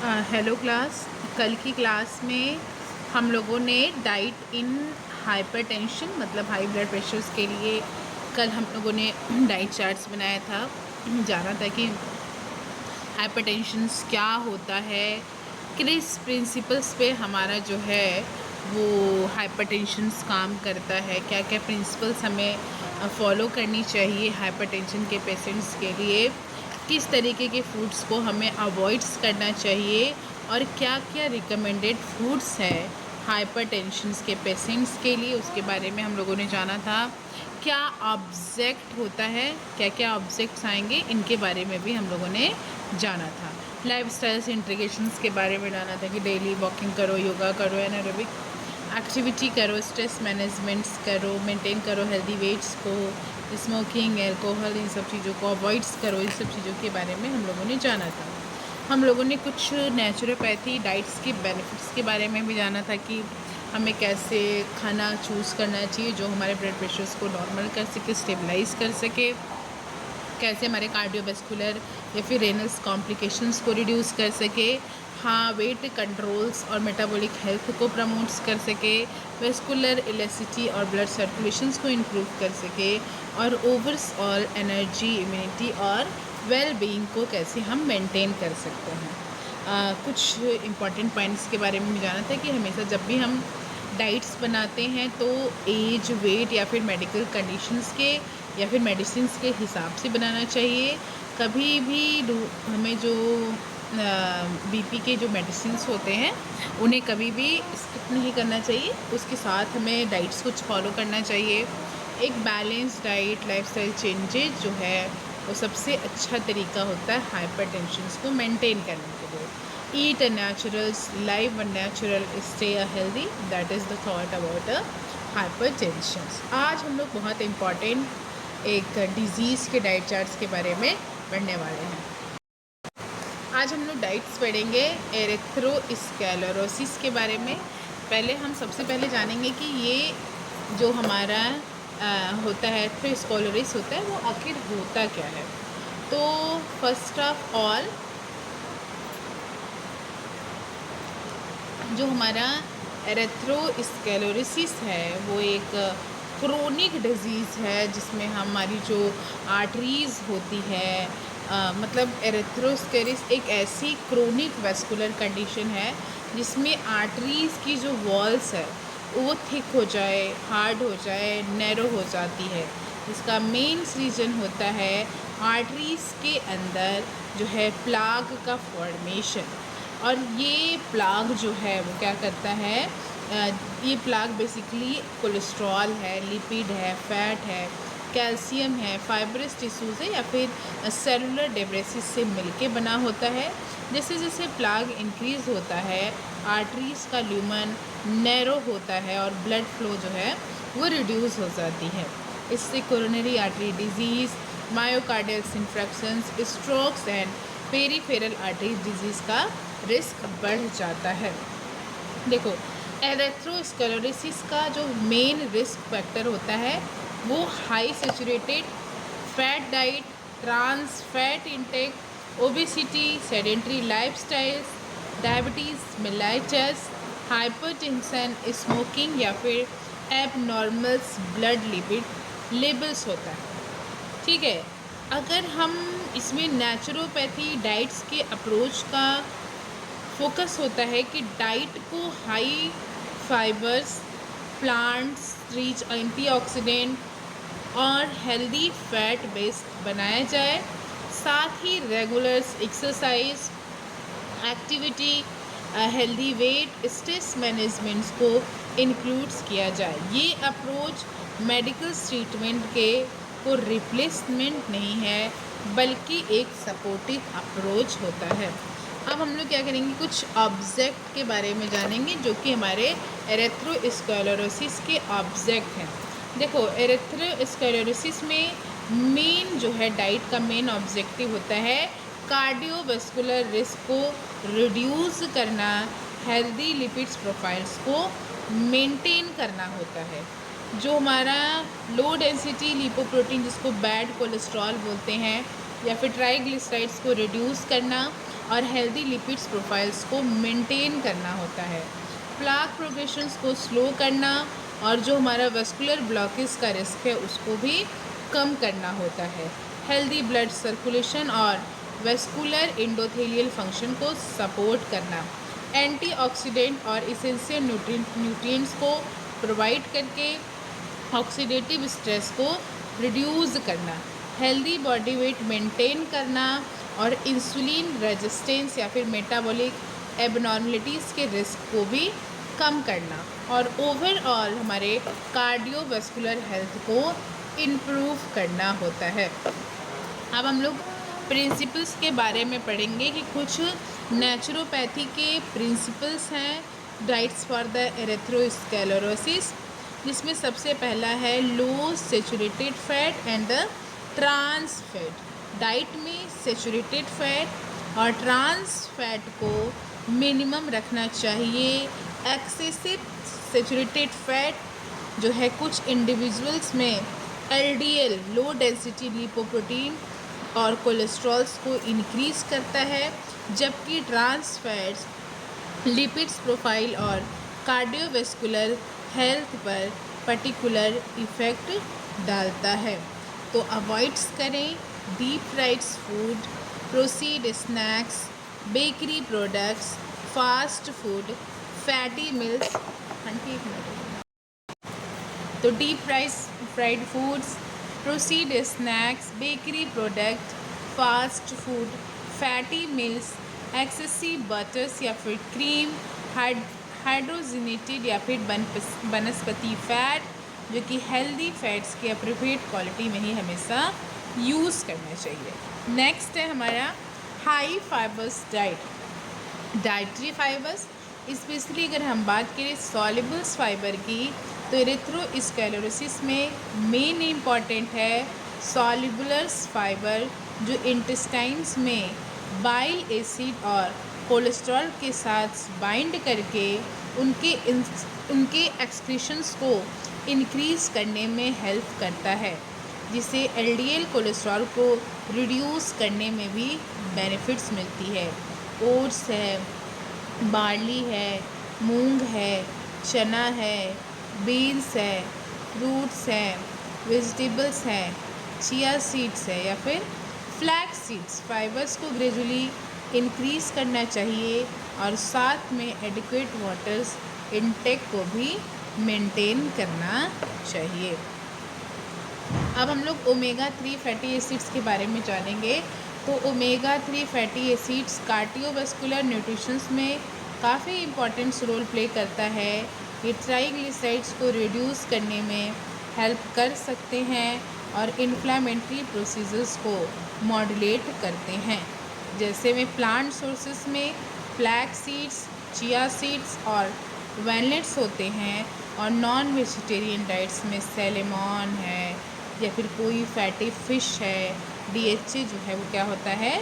Hello class. कल की class में हम लोगों ने डाइट इन हाइपरटेंशन मतलब हाई ब्लड प्रेशर्स के लिए कल हम लोगों ने डाइट चार्ट्स बनाया था। जाना था कि हाइपरटेंशन्स क्या होता है, किस प्रिंसिपल्स पे हमारा जो है वो हाइपरटेंशन्स काम करता है, क्या क्या प्रिंसिपल्स हमें फॉलो करनी चाहिए हाइपरटेंशन के पेशेंट्स के लिए, किस तरीके के फूड्स को हमें अवॉइड्स करना चाहिए और क्या क्या रिकमेंडेड फूड्स है हाइपरटेंशन्स के पेशेंट्स के लिए, उसके बारे में हम लोगों ने जाना था। क्या ऑब्जेक्ट होता है, क्या क्या ऑब्जेक्ट्स आएंगे, इनके बारे में भी हम लोगों ने जाना था। लाइफस्टाइल्स इंटीग्रेशंस के बारे में जाना था कि डेली वॉकिंग करो, योगा करो, एनारोबिक एक्टिविटी करो, स्ट्रेस मैनेजमेंट्स करो, मेंटेन करो हेल्दी वेट्स को, स्मोकिंग, अल्कोहल, इन सब चीज़ों को अवॉइड्स करो। इस सब चीज़ों के बारे में हम लोगों ने जाना था। हम लोगों ने कुछ नेचुरोपैथी डाइट्स के बेनिफिट्स के बारे में भी जाना था कि हमें कैसे खाना चूज़ करना चाहिए जो हमारे ब्लड प्रेशर्स को नॉर्मल कर सके, स्टेबलाइज कर सके, कैसे हमारे कार्डियोवैस्कुलर या फिर रेनल्स कॉम्प्लिकेशंस को रिड्यूस कर सके, हाँ वेट कंट्रोल्स और मेटाबॉलिक हेल्थ को प्रमोट्स कर सके, वेस्कुलर इलेसिटी और ब्लड सर्कुलेशंस को इम्प्रूव कर सके, और ओवरऑल एनर्जी, इम्यूनिटी और वेल बीइंग को कैसे हम मेंटेन कर सकते हैं। कुछ इम्पॉर्टेंट पॉइंट्स के बारे में भी जाना था कि हमेशा जब भी हम डाइट्स बनाते हैं तो एज, वेट या फिर मेडिकल कंडीशंस के या फिर मेडिसिन्स के हिसाब से बनाना चाहिए। कभी भी हमें जो बीपी के जो मेडिसिन्स होते हैं उन्हें कभी भी स्किप नहीं करना चाहिए, उसके साथ हमें डाइट्स कुछ फॉलो करना चाहिए। एक बैलेंस डाइट, लाइफस्टाइल चेंजेस जो है वो सबसे अच्छा तरीका होता है हाइपरटेंशन को मेंटेन करने के लिए। Eat a natural, live a natural, stay a healthy, that is the thought about a hypertension. आज हम लोग बहुत इम्पॉर्टेंट एक डिज़ीज़ के डाइट चार्ट्स के बारे में पढ़ने वाले हैं। आज हम लोग डाइट्स पढ़ेंगे एरिथ्रोस्क्लेरोसिस के बारे में। पहले हम सबसे पहले जानेंगे कि ये जो हमारा होता है एरिथ्रोस्क्लेरोसिस होता है वो आखिर होता क्या है। तो फर्स्ट ऑफ ऑल जो हमारा एरिथ्रोस्क्लेरोसिस है वो एक क्रोनिक डिजीज़ है जिसमें हमारी जो आर्टरीज़ होती है, मतलब एरिथ्रोस्क्लेरोसिस एक ऐसी क्रोनिक वैस्कुलर कंडीशन है जिसमें आर्टरीज़ की जो वॉल्स है वो थिक हो जाए, हार्ड हो जाए, नैरो हो जाती है। इसका मेन रीज़न होता है आर्टरीज़ के अंदर जो है प्लाग का फॉर्मेशन। और ये प्लाग जो है वो क्या करता है, ये प्लाग बेसिकली कोलेस्ट्रॉल है, लिपिड है, फैट है, कैल्शियम है, फाइब्रस टिश्यूज़ है या फिर सेलुलर डेब्रेसिस से मिलके बना होता है। जैसे जैसे प्लाग इंक्रीज़ होता है आर्टरीज़ का ल्यूमन नैरो होता है और ब्लड फ्लो जो है वो रिड्यूस हो जाती है। इससे coronary artery disease, myocardial infections, strokes and peripheral artery disease का रिस्क बढ़ जाता है। देखो, एरिथ्रोस्क्लेरोसिस का जो मेन रिस्क फैक्टर होता है वो high saturated fat diet, trans fat intake, obesity, sedentary lifestyles, diabetes mellitus, hypertension, smoking या फिर एबनॉर्मल्स ब्लड लिपिड लेवल्स होता है। ठीक है, अगर हम इसमें नेचुरोपैथी डाइट्स के अप्रोच का फोकस होता है कि डाइट को high fibres, plants rich antioxidant और हेल्दी फैट बेस्ड बनाया जाए, साथ ही regular exercise, activity, healthy weight, stress managements को इंक्लूड्स किया जाए। ये अप्रोच मेडिकल ट्रीटमेंट के को रिप्लेसमेंट नहीं है बल्कि एक सपोर्टिव अप्रोच होता है। अब हम लोग क्या करेंगे, कुछ ऑब्जेक्ट के बारे में जानेंगे जो कि हमारे एरिथ्रोस्क्लेरोसिस के ऑब्जेक्ट हैं। देखो, एरिथ्रोस्क्लेरोसिस में मेन जो है डाइट का मेन ऑब्जेक्टिव होता है कार्डियोवैस्कुलर रिस्क को रिड्यूस करना, हेल्दी लिपिड्स प्रोफाइल्स को मेंटेन करना होता है। जो हमारा लो डेंसिटी लिपोप्रोटीन जिसको बैड कोलेस्ट्रॉल बोलते हैं या फिर ट्राइग्लिसराइड्स को रिड्यूस करना, और हेल्दी लिपिड्स प्रोफाइल्स को मेंटेन करना होता है। प्लाक प्रोग्रेशंस को स्लो करना और जो हमारा वेस्कुलर ब्लॉकेज का रिस्क है उसको भी कम करना होता है। हेल्दी ब्लड सर्कुलेशन और वेस्कुलर एंडोथेलियल फंक्शन को सपोर्ट करना, एंटीऑक्सीडेंट और इसेंशियल न्यूट्रिएंट्स को प्रोवाइड करके ऑक्सीडेटिव स्ट्रेस को रिड्यूस करना, हेल्दी बॉडी वेट मेंटेन करना और इंसुलिन रेजिस्टेंस या फिर मेटाबॉलिक एबनॉर्मलिटीज़ के रिस्क को भी कम करना और ओवरऑल हमारे कार्डियोवैस्कुलर हेल्थ को इम्प्रूव करना होता है। अब हम लोग प्रिंसिपल्स के बारे में पढ़ेंगे कि कुछ नेचुरोपैथी के प्रिंसिपल्स हैं डाइट्स फॉर द एरिथ्रोस्क्लेरोसिस, जिसमें सबसे पहला है low saturated fat and the trans fat. Diet में सेचुरेटेड फैट और ट्रांस फैट को मिनिमम रखना चाहिए। एक्सेसिव सेचुरेटेड फैट जो है कुछ इंडिविजुअल्स में एलडीएल लो डेंसिटी लिपोप्रोटीन और कोलेस्ट्रॉल्स को इंक्रीज़ करता है, जबकि ट्रांस फैट्स लिपिड्स प्रोफाइल और कार्डियोवैस्कुलर हेल्थ पर पर्टिकुलर इफ़ेक्ट डालता है। तो अवॉइड्स करें deep fried food, processed snacks, bakery products, fast food, fatty milk. तो deep fried foods, processed snacks, bakery product, fast food, fatty milks, excessive butters या फिर cream, hydrogenated या फिर वनस्पति फैट, जो कि हेल्दी फैट्स की अप्रोप्रिएट क्वालिटी में ही हमेशा यूज़ करना चाहिए। नेक्स्ट है हमारा high fibres diet. Dietary fibres specially अगर हम बात करें सॉल्युबल्स फाइबर की, तो एरिथ्रोस्क्लेरोसिस में मेन इम्पॉर्टेंट है सॉल्युबल्स फाइबर, जो इंटेस्टाइन्स में बाइल एसिड और कोलेस्ट्रॉल के साथ बाइंड करके उनके एक्सक्रीशंस को इंक्रीज़ करने में हेल्प करता है, जिससे एलडीएल कोलेस्ट्रॉल को रिड्यूस करने में भी बेनिफिट्स मिलती है। ओट्स है, बार्ली है, मूंग है, चना है, बीन्स है, फ्रूट्स है, वेजिटेबल्स हैं, चिया सीड्स है या फिर फ्लैक्स सीड्स फाइबर्स को ग्रेजुअली इंक्रीज़ करना चाहिए और साथ में एडिक्वेट वाटर्स इनटेक को भी मेंटेन करना चाहिए। अब हम लोग ओमेगा 3 फैटी एसिड्स के बारे में जानेंगे। तो omega 3 fatty acids cardiovascular nutritions में काफ़ी इम्पॉर्टेंट रोल प्ले करता है। ये ट्राइग्लिसराइड्स को रिड्यूस करने में हेल्प कर सकते हैं और इन्फ्लामेटरी प्रोसीजर्स को मॉड्यूलेट करते हैं। जैसे में प्लांट सोर्सेस में फ्लैक्स सीड्स, चिया सीड्स और वैलनट्स होते हैं, और नॉन वेजिटेरियन डाइट्स में सैलेमॉन है या फिर कोई फैटी फ़िश है, डीएचए जो है वो क्या होता है,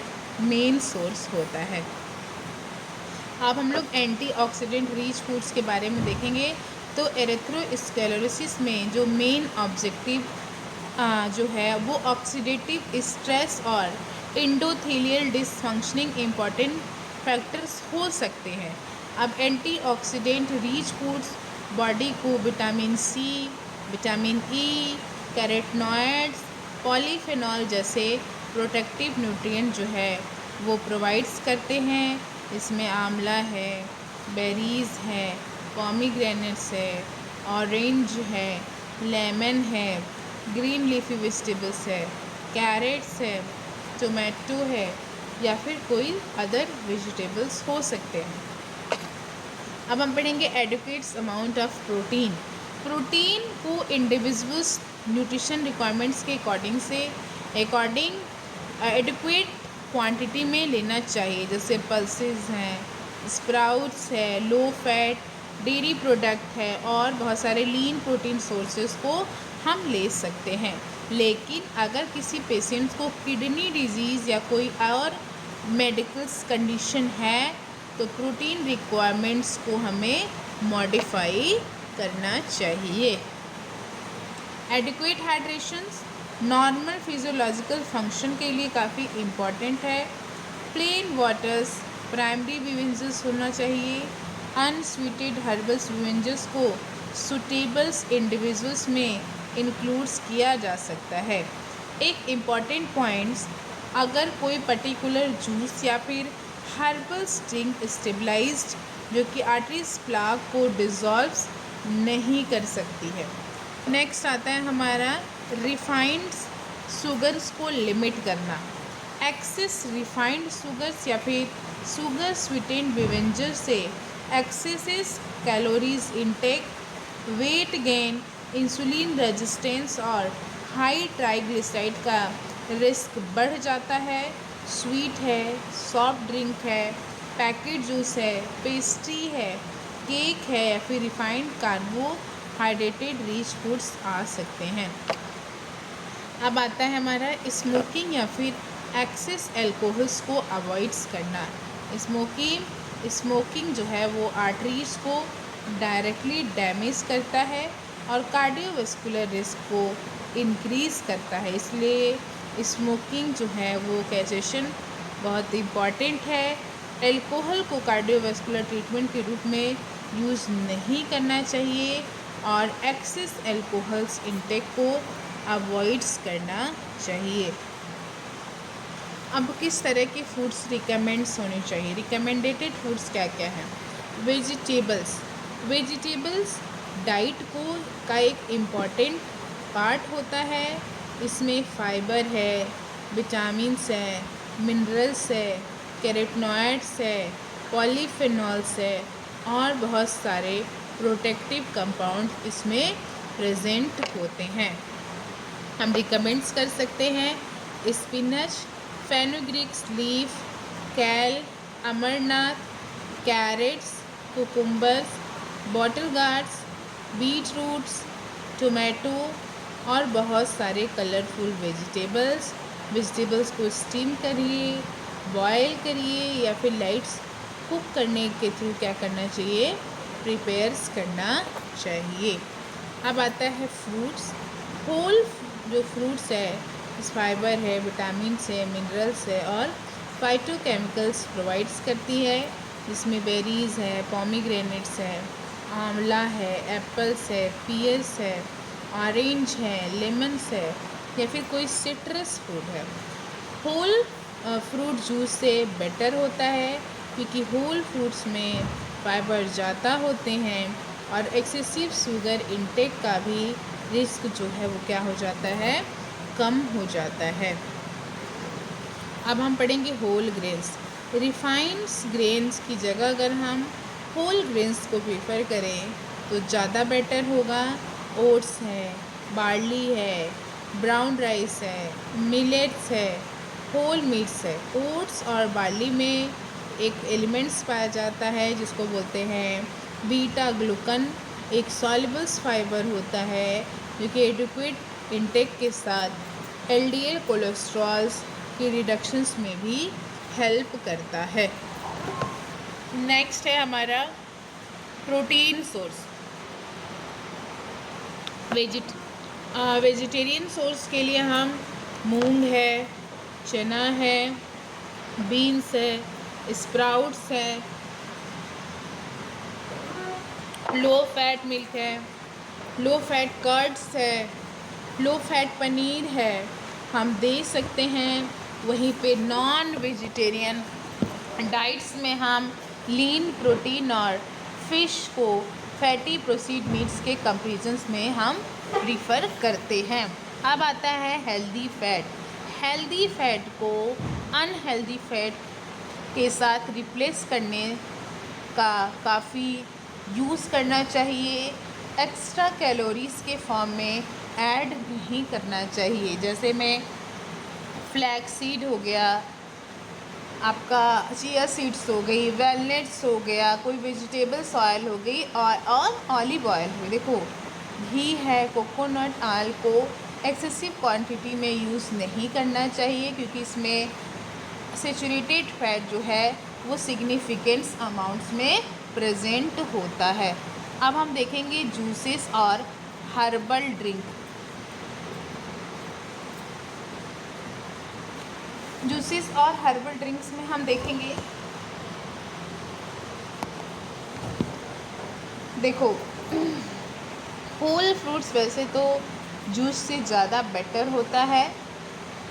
मेन सोर्स होता है। अब हम लोग एंटीऑक्सीडेंट रिच फूड्स के बारे में देखेंगे। तो एरिथ्रोस्क्लेरोसिस में जो मेन ऑब्जेक्टिव जो है वो ऑक्सीडेटिव स्ट्रेस और एंडोथेलियल डिसफंक्शनिंग इम्पॉर्टेंट फैक्टर्स हो सकते हैं। अब एंटीऑक्सीडेंट रिच फूड्स बॉडी को vitamin C, vitamin E, carotenoids, polyphenol जैसे प्रोटेक्टिव न्यूट्रिएंट जो है वो प्रोवाइड्स करते हैं। इसमें आंवला है, बेरीज़ है, पोमीग्रेनेट्स है, ऑरेंज है, लेमन है, ग्रीन लीफी वेजिटेबल्स है, कैरेट्स है, टोमेटो है या फिर कोई अदर वेजिटेबल्स हो सकते हैं। अब हम पढ़ेंगे adequate amount of protein. Protein को इंडिविजुअल्स न्यूट्रिशन रिक्वायरमेंट्स के अकॉर्डिंग एडिक्वेट क्वांटिटी में लेना चाहिए। जैसे पल्सेस हैं, स्प्राउट्स है, लो फैट डेयरी प्रोडक्ट है और बहुत सारे लीन प्रोटीन सोर्सेज को हम ले सकते हैं। लेकिन अगर किसी पेशेंट को किडनी डिजीज़ या कोई और मेडिकल कंडीशन है तो प्रोटीन रिक्वायरमेंट्स को हमें मॉडिफाई करना चाहिए। एडिक्वेट हाइड्रेशंस नॉर्मल फिजियोलॉजिकल फंक्शन के लिए काफ़ी इम्पॉर्टेंट है। प्लेन वाटर्स प्राइमरी बिवेंजर्स होना चाहिए। अनस्वीटेड हर्बल्स बिवेंजर्स को सुटेबल्स इंडिविजुअल्स में इंक्लूड्स किया जा सकता है। एक इम्पॉर्टेंट पॉइंट्स, अगर कोई पर्टिकुलर जूस या फिर हर्बल ड्रिंक स्टेबलाइज्ड जो कि आर्टरीज प्लाक को डिज़ोल्व नहीं कर सकती है। नेक्स्ट आता है हमारा रिफाइंड शुगर्स को लिमिट करना। एक्सेस रिफाइंड शुगर्स या फिर शुगर स्वीटेंड बिवेंजर से axes calories intake, weight gain, insulin resistance और हाई ट्राइग्लिसराइड का रिस्क बढ़ जाता है। स्वीट है, सॉफ्ट ड्रिंक है, पैकेट जूस है, पेस्ट्री है, केक है या फिर रिफाइंड कार्बोहाइड्रेटेड रिच फूड्स आ सकते हैं। अब आता है हमारा स्मोकिंग या फिर एक्सेस अल्कोहल्स को अवॉइड्स करना। स्मोकिंग जो है वो आर्टरीज को डायरेक्टली डैमेज करता है और कार्डियोवैस्कुलर रिस्क को इंक्रीज़ करता है, इसलिए स्मोकिंग जो है वो कैसेशन बहुत इम्पॉर्टेंट है। अल्कोहल को कार्डियोवैस्कुलर ट्रीटमेंट के रूप में यूज़ नहीं करना चाहिए और एक्सेस अल्कोहल्स इंटेक को अवॉइड्स करना चाहिए। अब किस तरह के फूड्स रिकमेंड्स होने चाहिए? रिकमेंडेटेड फूड्स क्या क्या हैं? वेजिटेबल्स डाइट का एक इम्पॉर्टेंट पार्ट होता है। इसमें फाइबर है, विटामिन्स है, मिनरल्स है, कैरोटीनॉइड्स है, पॉलीफेनॉल्स है और बहुत सारे प्रोटेक्टिव कंपाउंड इसमें प्रेजेंट होते हैं। हम रिकमेंड्स कर सकते हैं spinach, fenugreek leaf, kale, amaranth, carrots, cucumbers, bottle gourds, beet roots, tomato और बहुत सारे कलरफुल वेजिटेबल्स को स्टीम करिए, बॉयल करिए या फिर लाइट्स कुक करने के थ्रू क्या करना चाहिए? प्रिपेयर्स करना चाहिए। अब आता है फ्रूट्स। होल जो फ्रूट्स है इस फाइबर है, विटामिन्स है, मिनरल्स है और फाइटोकेमिकल्स प्रोवाइड्स करती है, जिसमें बेरीज़ है, पोमीग्रेनेट्स है, आंवला है, एप्पल्स है, पियर्स है, ऑरेंज है, लेमन्स है या फिर कोई सिट्रस फ्रूट है। होल फ्रूट जूस से बेटर होता है क्योंकि होल फ्रूट्स में फाइबर ज़्यादा होते हैं और एक्सेसिव शुगर इंटेक का भी रिस्क जो है वो क्या हो जाता है? कम हो जाता है। अब हम पढ़ेंगे होल ग्रेन्स। रिफाइंड्स ग्रेन्स की जगह अगर हम होल ग्रेन्स को प्रेफर करें तो ज़्यादा बेटर होगा। ओट्स है, बार्ली है, ब्राउन राइस है, मिलेट्स है, होल मीट्स है। ओट्स और बार्ली में एक एलिमेंट्स पाया जाता है जिसको बोलते हैं बीटा ग्लूकन, एक सॉल्युबल्स फाइबर होता है जो कि एडिक्वेट इंटेक के साथ एलडीएल कोलेस्ट्रॉल्स की रिडक्शंस में भी हेल्प करता है। नेक्स्ट है हमारा प्रोटीन सोर्स। वेजिटेरियन सोर्स के लिए हम मूंग है, चना है, बीन्स है, स्प्राउट्स है, लो फैट मिल्क है, लो फैट कर्ड्स है, लो फैट पनीर है, हम दे सकते हैं। वहीं पे नॉन वेजिटेरियन डाइट्स में हम लीन प्रोटीन और फिश को फैटी प्रोसीड मीट्स के कंपैरिजन्स में हम प्रीफर करते हैं। अब आता है हेल्दी फैट। हेल्दी फैट को अनहेल्दी फैट के साथ रिप्लेस करने का काफ़ी यूज़ करना चाहिए। एक्स्ट्रा कैलोरीज़ के फॉर्म में ऐड नहीं करना चाहिए। जैसे में फ्लैक्स सीड हो गया, आपका चिया सीड्स हो गई, वैलनट्स हो गया, कोई वेजिटेबल्स ऑयल हो गई और ऑलिव ऑयल हो। देखो घी है, कोकोनट ऑयल को एक्सेसिव क्वांटिटी में यूज़ नहीं करना चाहिए क्योंकि इसमें सैचुरेटेड फैट जो है वो सिग्निफिकेंट अमाउंट्स में प्रेजेंट होता है। अब हम देखेंगे जूसेस और हर्बल ड्रिंक। जूसेस और हर्बल ड्रिंक्स में हम देखेंगे, देखो होल फ्रूट्स वैसे तो जूस से ज़्यादा बेटर होता है।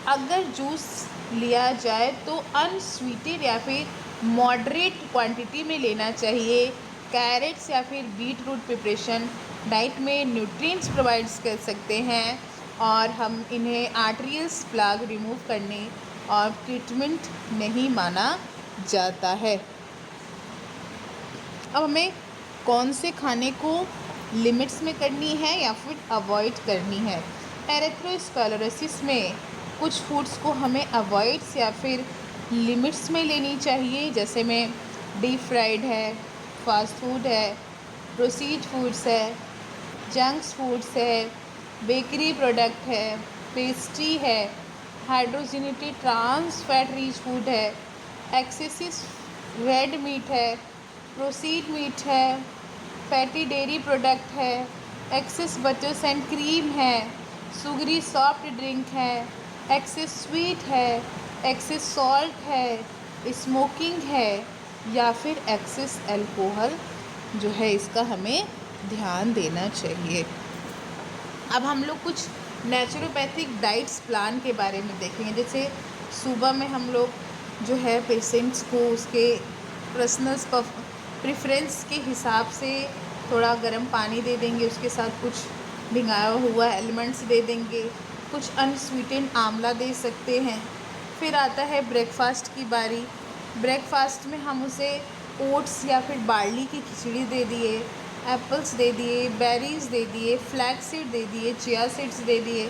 अगर जूस लिया जाए तो अनस्वीटेड या फिर मॉडरेट क्वांटिटी में लेना चाहिए। कैरेट्स या फिर बीट रूट प्रिपरेशन डाइट में न्यूट्रिएंट्स प्रोवाइड्स कर सकते हैं और हम इन्हें आर्टेरियल्स प्लाग रिमूव करने और ट्रीटमेंट नहीं माना जाता है। अब हमें कौन से खाने को लिमिट्स में करनी है या फिर अवॉइड करनी है। एरिथ्रोस्क्लेरोसिस में कुछ फूड्स को हमें अवॉइड्स या फिर लिमिट्स में लेनी चाहिए, जैसे में डीप फ्राइड है, फास्ट फूड है, प्रोसीज फूड्स है, जंक्स फूड्स है, बेकरी प्रोडक्ट है, पेस्ट्री है, hydrogenated trans fat rich food है, एक्सेसिव रेड मीट है, प्रोसीड मीट है, फैटी डेयरी प्रोडक्ट है, एक्सेस बटर्स एंड क्रीम है, सुगरी सॉफ्ट ड्रिंक है, एक्सेस स्वीट है, एक्सेस सॉल्ट है, स्मोकिंग है या फिर एक्सेस अल्कोहल जो है, इसका हमें ध्यान देना चाहिए। अब हम लोग कुछ नेचुरोपैथिक डाइट्स प्लान के बारे में देखेंगे। जैसे सुबह में हम लोग जो है पेशेंट्स को उसके पर्सनल प्रेफरेंस के हिसाब से थोड़ा गर्म पानी दे देंगे, उसके साथ कुछ भिंगाया हुआ एलिमेंट्स दे देंगे, कुछ अनस्वीटेंड आंवला दे सकते हैं। फिर आता है ब्रेकफास्ट की बारी। ब्रेकफास्ट में हम उसे ओट्स या फिर बार्ली की खिचड़ी दे दिए, एप्पल्स दे दिए, बेरीज दे दिए, फ्लैक्स सीड दे दिए, चिया सीड्स दे दिए।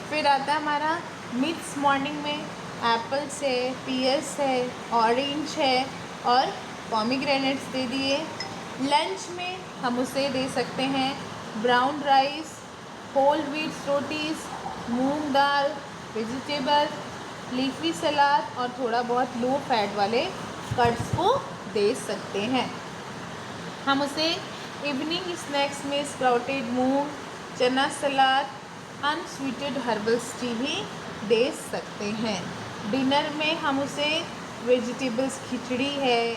फिर आता है हमारा मिड्स मॉर्निंग में एप्पल्स है, पियर्स है, ऑरेंज है और पॉमीग्रेनेट्स दे दिए। लंच में हम उसे दे सकते हैं brown rice, whole wheat rotis, moong dal, vegetable, leafy salad और थोड़ा बहुत लो फैट वाले कट्स को दे सकते हैं। हम उसे इवनिंग स्नैक्स में स्प्राउटेड मूंग, चना सलाद, अनस्वीटेड हर्बल टी भी दे सकते हैं। डिनर में हम उसे वेजिटेबल्स खिचड़ी है,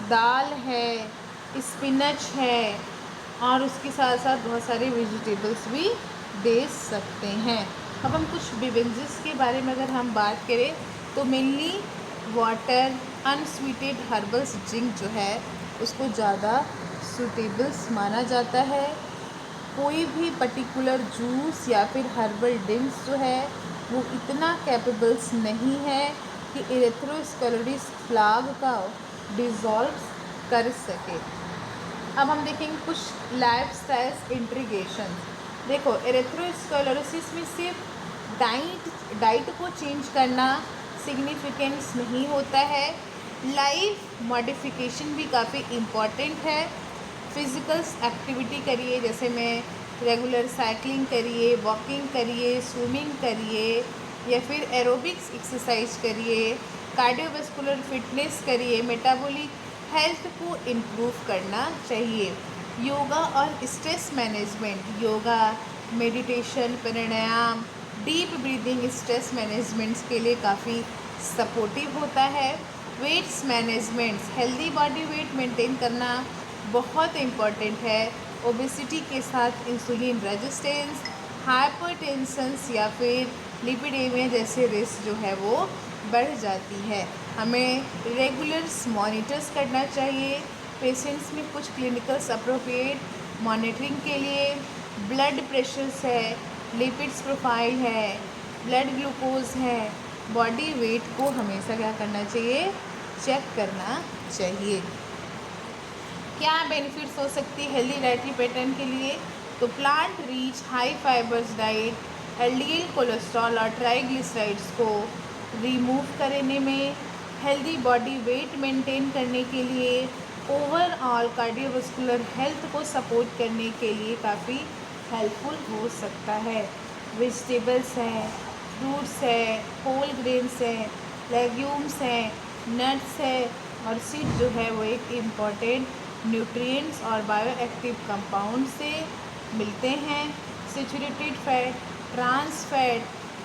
दाल है, स्पिनच है और उसके साथ साथ बहुत सारे वेजिटेबल्स भी दे सकते हैं। अब हम कुछ बिवेंजेस के बारे में अगर हम बात करें तो mainly water, unsweetened herbals drink जो है उसको ज़्यादा सूटेबल्स माना जाता है। कोई भी पर्टिकुलर जूस या फिर हर्बल ड्रिंक्स जो है वो इतना कैपेबल्स नहीं है कि एरिथ्रोस्क्लेरोसिस प्लाग का डिज़ोल्व कर सके। अब हम देखेंगे कुछ लाइफस्टाइल इंट्रीगेशन। देखो एरिथ्रोस्क्लेरोसिस में सिर्फ डाइट को चेंज करना सिग्निफिकेंस नहीं होता है, लाइफ मॉडिफिकेशन भी काफ़ी इम्पॉर्टेंट है। फिज़िकल एक्टिविटी करिए, जैसे में रेगुलर साइकिलिंग करिए, वॉकिंग करिए, स्विमिंग करिए या फिर एरोबिक्स एक्सरसाइज करिए, कार्डियोवैस्कुलर फिटनेस करिए, मेटाबॉलिक हेल्थ को इम्प्रूव करना चाहिए। योगा और stress management, yoga, meditation, pranayama, deep breathing stress managements के लिए काफ़ी सपोर्टिव होता है। Weights management, healthy body weight maintain करना बहुत इम्पॉर्टेंट है। ओबेसिटी के साथ इंसुलिन रेजिस्टेंस, हाइपरटेंशंस या फिर लिपिडेमिया जैसे रिस्क जो है वो बढ़ जाती है। हमें रेगुलर्स मॉनिटर्स करना चाहिए। पेशेंट्स में कुछ क्लिनिकल्स अप्रोप्रिएट मॉनिटरिंग के लिए ब्लड प्रेशर्स है, लिपिड्स प्रोफाइल है, ब्लड ग्लूकोज है, बॉडी वेट को हमेशा क्या करना चाहिए, चेक करना चाहिए। क्या बेनिफिट्स हो सकती है हेल्दी डाइटरी पैटर्न के लिए, तो plant rich high fibres diet LDL cholesterol और ट्राइग्लिसराइड्स को रिमूव करने में, हेल्दी बॉडी वेट मेंटेन करने के लिए, ओवरऑल कार्डियोवैस्कुलर हेल्थ को सपोर्ट करने के लिए काफ़ी हेल्पफुल हो सकता है। वेजिटेबल्स हैं, फ्रूट्स है, होल ग्रेन्स हैं, लेग्यूम्स हैं, नट्स है और सीड जो है वो एक इम्पॉर्टेंट न्यूट्रिएंट्स और बायोएक्टिव कंपाउंड से मिलते हैं। Saturated fat, trans fat,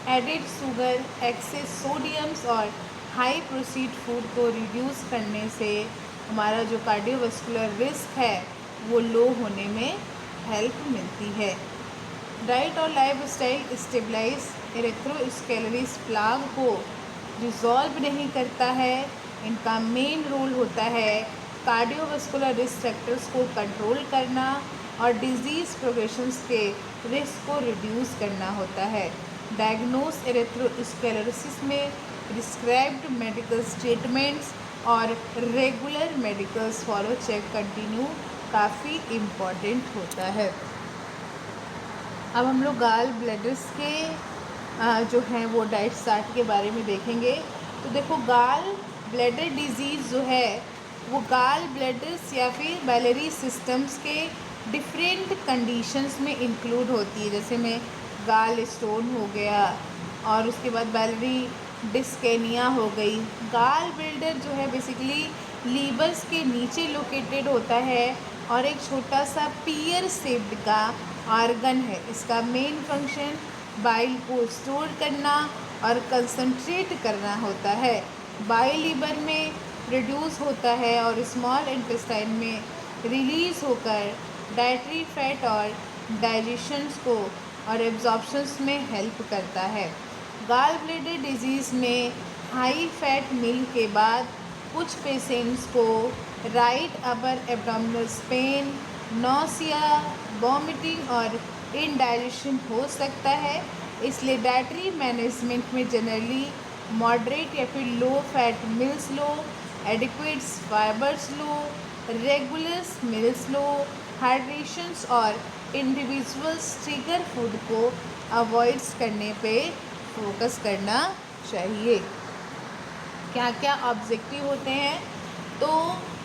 added sugar, excess sodiums और हाई प्रोसीड फूड को रिड्यूस करने से हमारा जो कार्डियोवास्कुलर रिस्क है वो लो होने में हेल्प मिलती है। डाइट और लाइफस्टाइल स्टेबलाइज एरेथ्रोस्क्लेरोसिस प्लाग को रिजॉल्व नहीं करता है। इनका मेन रोल होता है कार्डियोवास्कुलर रिस्क फैक्टर्स को कंट्रोल करना और डिजीज़ प्रोग्रेशंस के रिस्क को रिड्यूस करना होता है। डायग्नोस एरेथ्रोस्क्लेरोसिस में प्रिस्क्राइब्ड मेडिकल स्टेटमेंट्स और regular medical follow check continue काफ़ी इम्पॉर्टेंट होता है। अब हम लोग गाल ब्लैडर्स के जो हैं वो डाइट चार्ट के बारे में देखेंगे। तो देखो, गाल ब्लैडर डिजीज़ जो है वो गाल ब्लैडर्स या फिर बाइलरी सिस्टम्स के डिफरेंट कंडीशंस में इंक्लूड होती है। जैसे में गाल स्टोन हो गया और उसके बाद बाइलरी डिस्केनिया हो गई। गाल ब्लैडर जो है बेसिकली लीवर्स के नीचे लोकेटेड होता है और एक छोटा सा पियर शेप्ड का ऑर्गन है। इसका मेन फंक्शन बाइल को स्टोर करना और कंसंट्रेट करना होता है। बाइल लीवर में प्रोड्यूस होता है और स्मॉल इंटेस्टाइन में रिलीज होकर डाइटरी फैट और डाइजेशंस को और एब्जॉर्प्शंस में हेल्प करता है। गाल ब्लैडर डिजीज़ में हाई फैट मील के बाद कुछ पेशेंट्स को right upper abdominal pain, nausea, vomiting और इनडाइजेशन हो सकता है। इसलिए डाइटरी मैनेजमेंट में जनरली मॉडरेट या फिर लो फैट मील्स लो, एडिक्वेट फाइबर्स लो, रेगुलर मील्स लो, हाइड्रेशंस और इंडिविजुअल्स ट्रिगर फूड को अवॉइड्स करने पे फोकस करना चाहिए। क्या क्या ऑब्जेक्टिव होते हैं? तो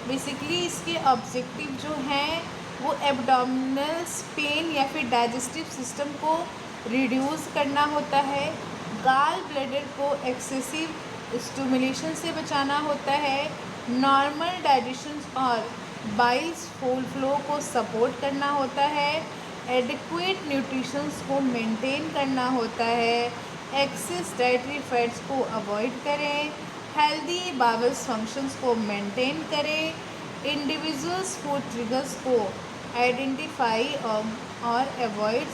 बेसिकली इसके ऑब्जेक्टिव जो हैं वो एब्डोमिनल पेन या फिर डाइजेस्टिव सिस्टम को रिड्यूस करना होता है। गाल ब्लैडर को एक्सेसिव स्टिमुलेशन से बचाना होता है। नॉर्मल डाइजेशन और बाइल्स फ्लो को सपोर्ट करना होता है। एडिक्वेट न्यूट्रिशंस को मेंटेन करना होता है। एक्सेस डाइटरी फैट्स को अवॉइड करें। हेल्दी बावल्स फंक्शंस को मेंटेन करें। इंडिविजुअल्स फूड ट्रिगर्स को आइडेंटिफाई और अवॉइड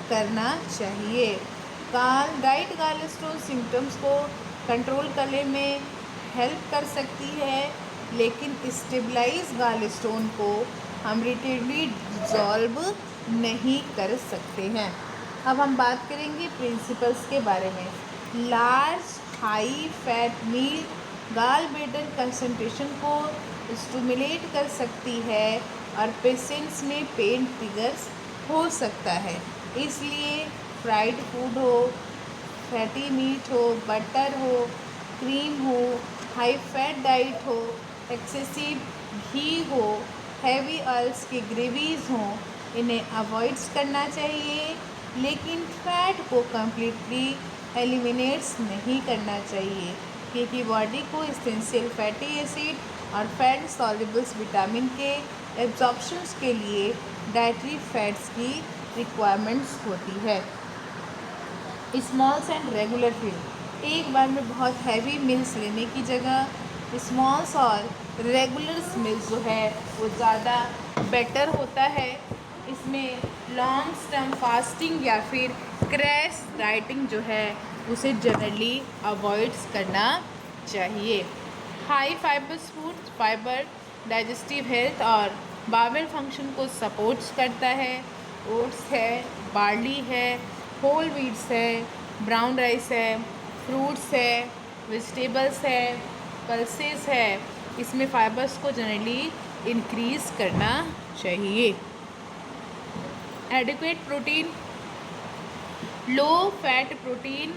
करना चाहिए। डाइट गालस्टोन सिम्टम्स को कंट्रोल करने में हेल्प कर सकती है, लेकिन स्टेबलाइज गालस्टोन को हम रिलेटिवली डिसॉल्व नहीं कर सकते हैं। अब हम बात करेंगे प्रिंसिपल्स के बारे में। लार्ज हाई फैट मील गाल ब्लैडर कंसंट्रेशन को स्टिमुलेट कर सकती है और पेशेंट्स में पेन ट्रिगर्स हो सकता है। इसलिए फ्राइड फूड हो, फैटी मीट हो, बटर हो, क्रीम हो, हाई फैट डाइट हो, एक्सेसिव घी हो, हैवी ऑयल्स की ग्रेवीज हों, इन्हें अवॉइड्स करना चाहिए। लेकिन फैट को कम्प्लीटली एलिमिनेट्स नहीं करना चाहिए, क्योंकि बॉडी को एसेंशियल फैटी एसिड और फैट सॉल्युबल्स विटामिन के एब्जॉर्प्शंस के लिए डाइटरी फैट्स की रिक्वायरमेंट्स होती है। स्मॉल्स एंड रेगुलर मील, एक बार में बहुत हैवी मील्स लेने की जगह स्मॉल्स और रेगुलर मील्स जो है वो ज़्यादा बेटर होता है। इसमें लॉन्ग टर्म फास्टिंग या फिर क्रैश डाइटिंग जो है उसे जनरली अवॉइड्स करना चाहिए। High fibres food fibre digestive health और बावेल फंक्शन को सपोर्ट्स करता है। ओट्स है, बार्ली है, होल व्हीट्स है, ब्राउन राइस है, फ्रूट्स है, वेजिटेबल्स है, पल्सेस है। इसमें फाइबर्स को जनरली इंक्रीज़ करना चाहिए। Adequate protein, low fat protein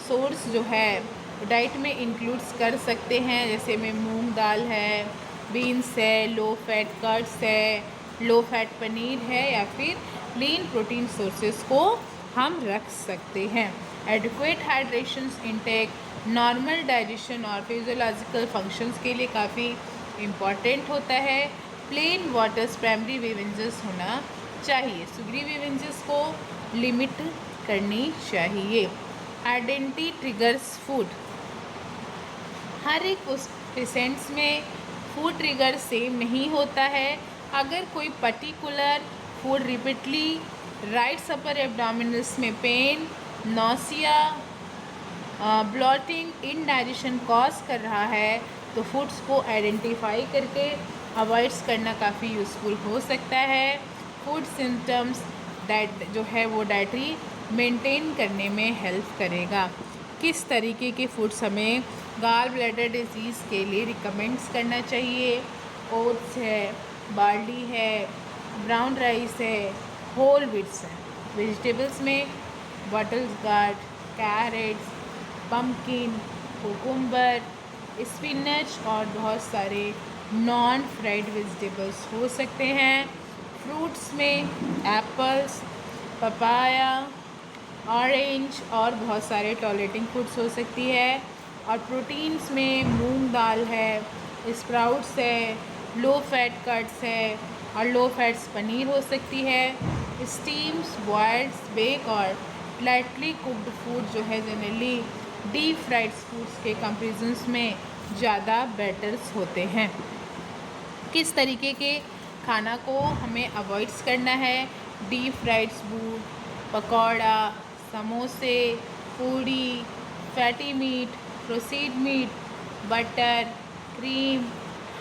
source जो है डाइट में इंक्लूड्स कर सकते हैं, जैसे में मूंग दाल है, बीन्स है, लो फैट कर्ड्स है, लो फैट पनीर है या फिर लीन प्रोटीन सोर्सेस को हम रख सकते हैं। Adequate hydration intake normal digestion और फिजियोलॉजिकल फंक्शंस के लिए काफ़ी इम्पॉर्टेंट होता है। प्लेन वाटर्स प्राइमरी बेवरेजेस होना चाहिए। सुगरी बेवरेजेस को लिमिट करनी चाहिए। Identity triggers food. हर एक उस पेशेंट्स में फूड ट्रिगर सेम नहीं होता है। अगर कोई particular food repeatedly right upper abdominals में pain, nausea, bloating, indigestion cause कर रहा है, तो फूड्स को आइडेंटिफाई करके अवॉइड्स करना काफ़ी यूज़फुल हो सकता है। फूड सिम्टम्स जो है वो डाइटरी मेंटेन करने में हेल्प करेगा। किस तरीके के फूड्स हमें गाल ब्लैडर डिजीज़ के लिए रिकमेंड्स करना चाहिए? ओट्स है, बार्ली है, ब्राउन राइस है, होल व्हीट्स है। वेजिटेबल्स में bottle gourd, carrots, pumpkin, cucumber, spinach और बहुत सारे नॉन फ्राइड वेजिटेबल्स हो सकते हैं। फ्रूट्स में एप्पल्स, पपाया, ऑरेंज और बहुत सारे टॉयलेटिंग फूड्स हो सकती है। और प्रोटीन्स में मूंग दाल है, स्प्राउट्स है, लो फैट कट्स है और लो फैट्स पनीर हो सकती है। स्टीम्स, बॉयल्ड्स, बेक और लाइटली कुक्ड फूड जो है जनरली डीप फ्राइड फूड्स के कंपेरिजन्स में ज़्यादा बेटर्स होते हैं। किस तरीके के खाना को हमें अवॉइड्स करना है? डीप फ्राइड फूड, पकौड़ा, समोसे, puri, fatty meat, processed meat, butter, cream,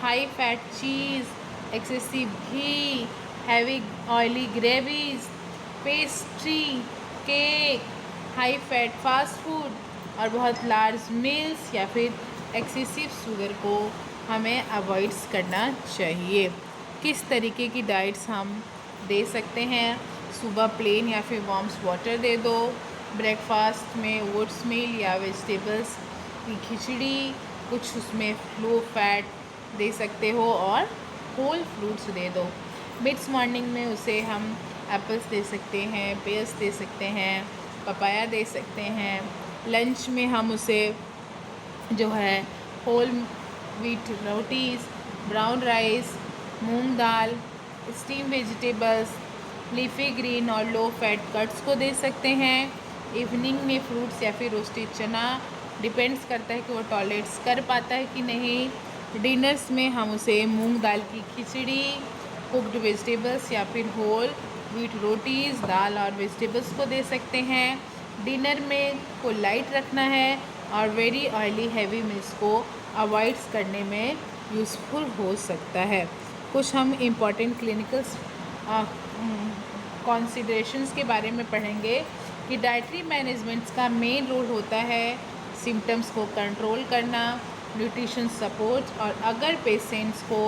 high fat cheese, excessive ghee, heavy oily gravies, pastry, cake, high fat fast food और बहुत लार्ज मील्स या फिर एक्सेसिव शुगर को हमें अवॉइड्स करना चाहिए। किस तरीके की डाइट्स हम दे सकते हैं? सुबह प्लेन या फिर वार्म्स वाटर दे दो। ब्रेकफास्ट में ओट्स मील या वेजिटेबल्स की खिचड़ी, कुछ उसमें लो फैट दे सकते हो और होल फ्रूट्स दे दो। मिड्स मॉर्निंग में उसे हम एप्पल्स दे सकते हैं, पेयर्स दे सकते हैं, पपाया दे सकते हैं। लंच में हम उसे जो है whole wheat rotis, brown rice, moong dal, steam vegetables, leafy green और लो फैट कट्स को दे सकते हैं। इवनिंग में फ्रूट्स या फिर रोस्टेड चना, डिपेंड्स करता है कि वो टॉयलेट्स कर पाता है कि नहीं। डिनर्स में हम उसे मूंग दाल की खिचड़ी, कुक्ड वेजिटेबल्स या फिर होल व्हीट रोटीज़, दाल और वेजिटेबल्स को दे सकते हैं। डिनर में को लाइट रखना है और वेरी ऑयली हैवी मील्स को अवॉइड्स करने में यूज़फुल हो सकता है। कुछ हम इम्पॉर्टेंट क्लिनिकल्स कंसीडरेशंस के बारे में पढ़ेंगे कि डाइटरी मैनेजमेंट्स का मेन रोल होता है सिम्टम्स को कंट्रोल करना, न्यूट्रिशन सपोर्ट, और अगर पेशेंट्स को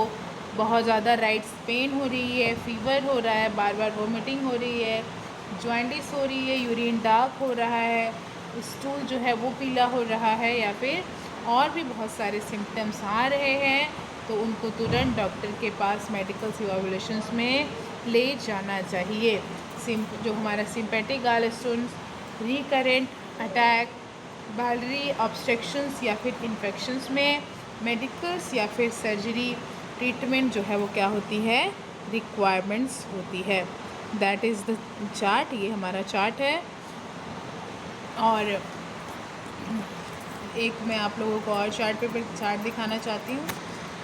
बहुत ज़्यादा राइट्स पेन हो रही है, फीवर हो रहा है, बार बार वोमिटिंग हो रही है, जॉइंटिस हो रही है, यूरिन डार्क हो रहा है, स्टूल जो है वो पीला हो रहा है या फिर और भी बहुत सारे सिम्टम्स आ रहे हैं, तो उनको तुरंत डॉक्टर के पास मेडिकल इवैल्यूएशंस में ले जाना चाहिए। जो हमारा सिम्पैथिक गैलस्टोन्स, रिकरेंट अटैक, बाइलरी ऑब्स्ट्रक्शंस या फिर इन्फेक्शंस में मेडिकल्स या फिर सर्जरी ट्रीटमेंट जो है वो क्या होती है, रिक्वायरमेंट्स होती है। That is the chart. ये हमारा चार्ट है। और एक मैं आप लोगों को और चार्ट दिखाना चाहती हूँ।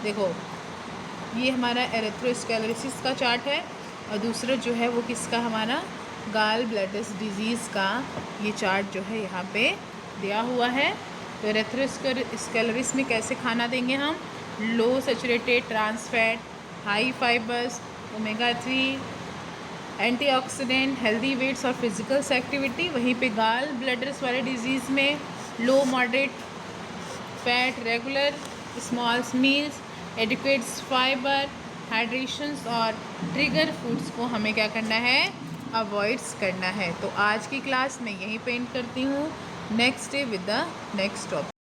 देखो, ये हमारा एरिथ्रोस्क्लेरोसिस का चार्ट है और दूसरा जो है वो किसका, हमारा गाल ब्लैडर डिजीज़ का ये चार्ट जो है यहाँ पे दिया हुआ है। तो एरिथ्रोस्क्लेरोसिस में कैसे खाना देंगे हम? Low saturated trans fat, high fibres, omega 3, antioxidant, healthy weights और फिजिकल एक्टिविटी। वहीं पे गाल ब्लैडर्स वाले डिजीज़ में low moderate fat, regular small meals, adequate fibre, hydrations और ट्रिगर फूड्स को हमें क्या करना है, अवॉइड्स करना है। तो आज की क्लास मैं यहीं पे एंड करती हूँ। Next day with the next topic.